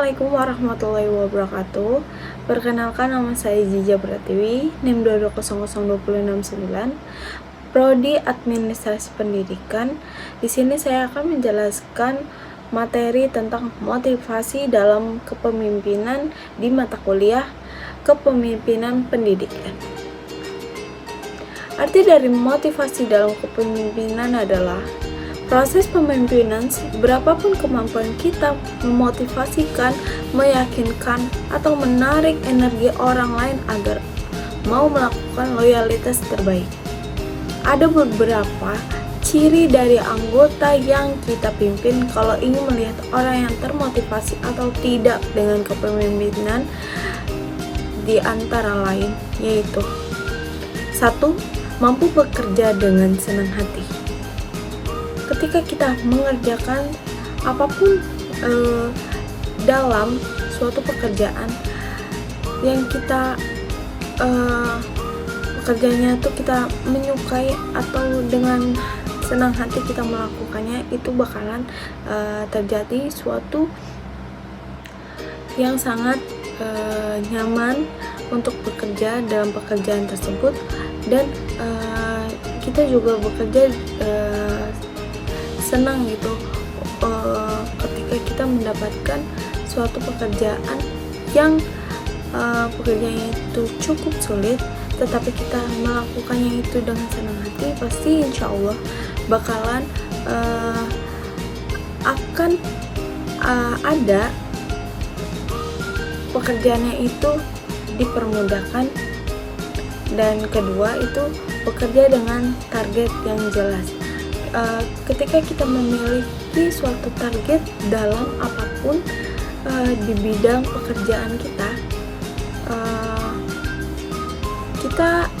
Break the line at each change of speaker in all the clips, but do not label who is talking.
Assalamualaikum warahmatullahi wabarakatuh. Perkenalkan, nama saya Zija Pratiwi, NIM 2200269, Prodi Administrasi Pendidikan. Di sini saya akan menjelaskan materi tentang motivasi dalam kepemimpinan di mata kuliah Kepemimpinan Pendidikan. Arti dari motivasi dalam kepemimpinan adalah proses pemimpinan. Berapapun kemampuan kita memotivasikan, meyakinkan, atau menarik energi orang lain agar mau melakukan loyalitas terbaik. Ada beberapa ciri dari anggota yang kita pimpin kalau ingin melihat orang yang termotivasi atau tidak dengan kepemimpinan, di antara lain yaitu 1. Mampu bekerja dengan senang hati. Ketika kita mengerjakan apapun dalam suatu pekerjaan yang kita pekerjaannya itu kita menyukai atau dengan senang hati kita melakukannya, itu bakalan terjadi suatu yang sangat nyaman untuk bekerja dalam pekerjaan tersebut, dan kita juga bekerja senang gitu ketika kita mendapatkan suatu pekerjaan yang pekerjaannya itu cukup sulit, tetapi kita melakukannya itu dengan senang hati. Pasti insya Allah bakalan akan ada pekerjaannya itu dipermudahkan. Dan kedua itu bekerja dengan target yang jelas. Ketika kita memiliki suatu target dalam apapun di bidang pekerjaan kita, kita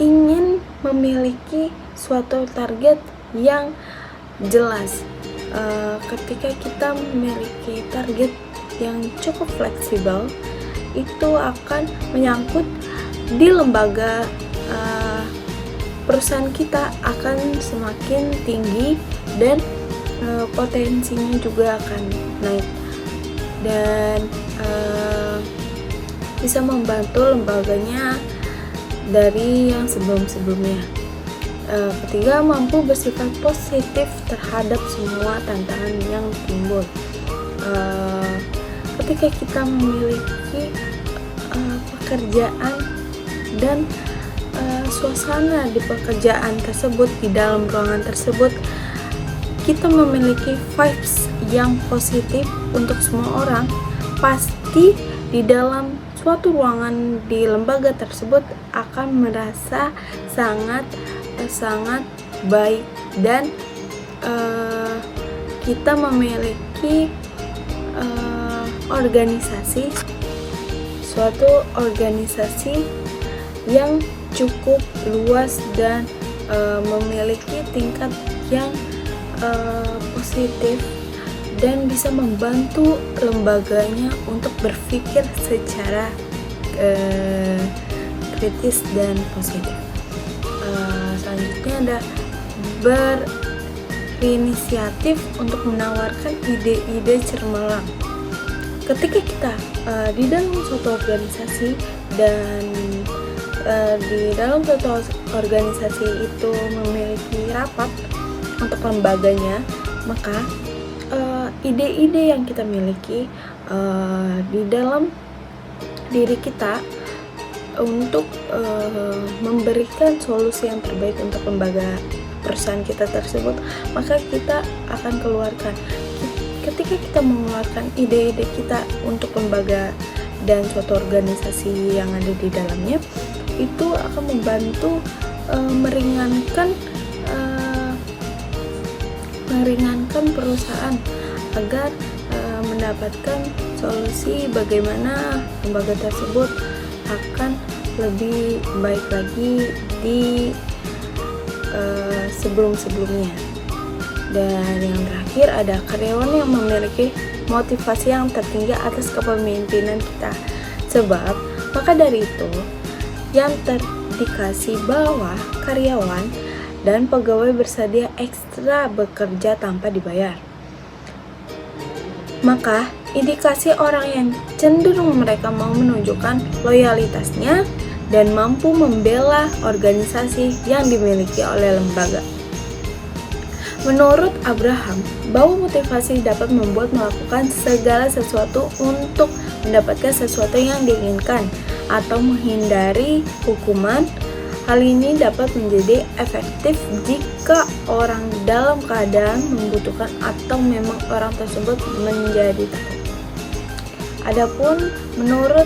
ingin memiliki suatu target yang jelas. Ketika kita memiliki target yang cukup fleksibel, itu akan menyangkut di lembaga perusahaan kita akan semakin tinggi, dan potensinya juga akan naik, dan bisa membantu lembaganya dari yang sebelum-sebelumnya. Ketiga, mampu bersifat positif terhadap semua tantangan yang timbul. Ketika kita memiliki pekerjaan dan suasana di pekerjaan tersebut, di dalam ruangan tersebut, kita memiliki vibes yang positif untuk semua orang, pasti di dalam suatu ruangan di lembaga tersebut akan merasa sangat baik, dan kita memiliki suatu organisasi yang cukup luas dan memiliki tingkat yang positif, dan bisa membantu lembaganya untuk berpikir secara kritis dan positif. Selanjutnya ada berinisiatif untuk menawarkan ide-ide cemerlang. Ketika kita di dalam suatu organisasi, dan di dalam suatu organisasi itu memiliki rapat untuk lembaganya, maka ide-ide yang kita miliki di dalam diri kita untuk memberikan solusi yang terbaik untuk lembaga perusahaan kita tersebut, maka kita akan keluarkan. Ketika kita mengeluarkan ide-ide kita untuk lembaga dan suatu organisasi yang ada di dalamnya, itu akan membantu meringankan perusahaan agar mendapatkan solusi bagaimana lembaga tersebut akan lebih baik lagi di sebelum-sebelumnya. Dan yang terakhir ada karyawan yang memiliki motivasi yang tertinggi atas kepemimpinan kita. Sebab maka dari itu yang terindikasi bahwa karyawan dan pegawai bersedia ekstra bekerja tanpa dibayar. Maka indikasi orang yang cenderung mereka mau menunjukkan loyalitasnya dan mampu membela organisasi yang dimiliki oleh lembaga. Menurut Abraham, bahwa motivasi dapat membuat melakukan segala sesuatu untuk mendapatkan sesuatu yang diinginkan atau menghindari hukuman. Hal ini dapat menjadi efektif jika orang dalam keadaan membutuhkan atau memang orang tersebut menjadi takut. Adapun menurut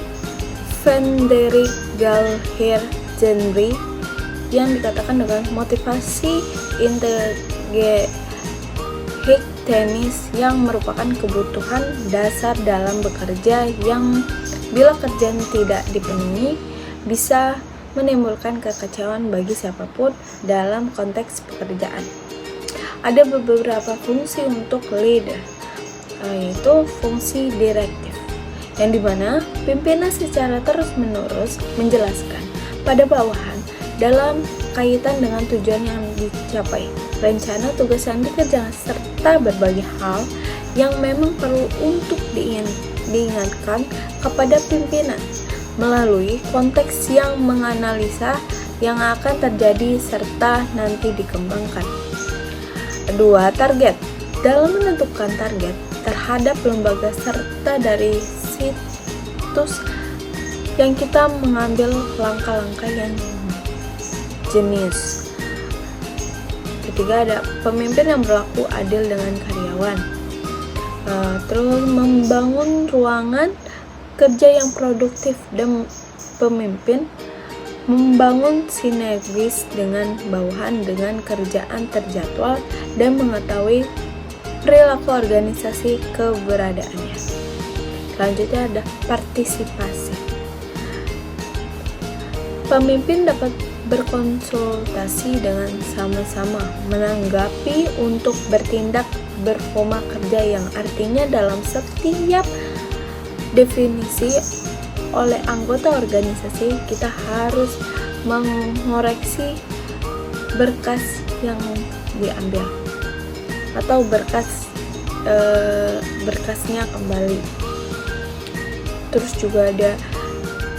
Frederick Gallagher-Gentry yang dikatakan dengan motivasi integritenis yang merupakan kebutuhan dasar dalam bekerja yang bila kerjaan tidak dipenuhi bisa menimbulkan kekecewaan bagi siapapun dalam konteks pekerjaan. Ada beberapa fungsi untuk leader, yaitu fungsi direktif, yang dimana pimpinan secara terus-menerus menjelaskan pada bawahan dalam kaitan dengan tujuan yang dicapai, rencana tugas yang dikerjakan, serta berbagai hal yang memang perlu untuk diingatkan kepada pimpinan melalui konteks yang menganalisa yang akan terjadi serta nanti dikembangkan. Kedua, target. Dalam menentukan target terhadap lembaga serta dari situs yang kita mengambil langkah-langkah yang jenis. Ketiga, ada pemimpin yang berlaku adil dengan karyawan. Terus membangun ruangan kerja yang produktif dan pemimpin membangun sinergis dengan bawahan dengan kerjaan terjadwal dan mengetahui perilaku organisasi keberadaannya. Selanjutnya ada partisipasi. Pemimpin dapat berkonsultasi dengan sama-sama menanggapi untuk bertindak berforma kerja, yang artinya dalam setiap definisi oleh anggota organisasi kita harus mengoreksi berkas yang diambil atau berkasnya kembali. Terus juga ada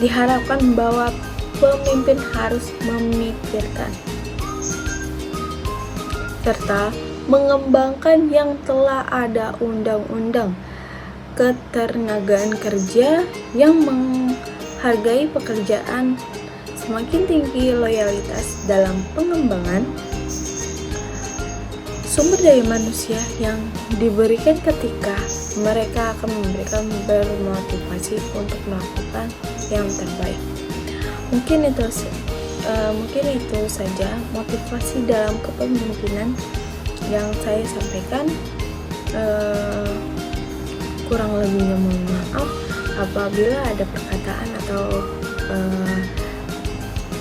diharapkan bahwa pemimpin harus memikirkan serta mengembangkan yang telah ada undang-undang ketenagaan kerja yang menghargai pekerjaan. Semakin tinggi loyalitas dalam pengembangan sumber daya manusia yang diberikan ketika mereka akan memberikan bermotivasi untuk melakukan yang terbaik. Mungkin itu saja motivasi dalam kepemimpinan yang saya sampaikan. Kurang lebihnya mohon maaf apabila ada perkataan atau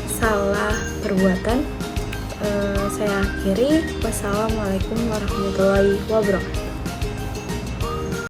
salah perbuatan. Saya akhiri. Wassalamualaikum warahmatullahi wabarakatuh.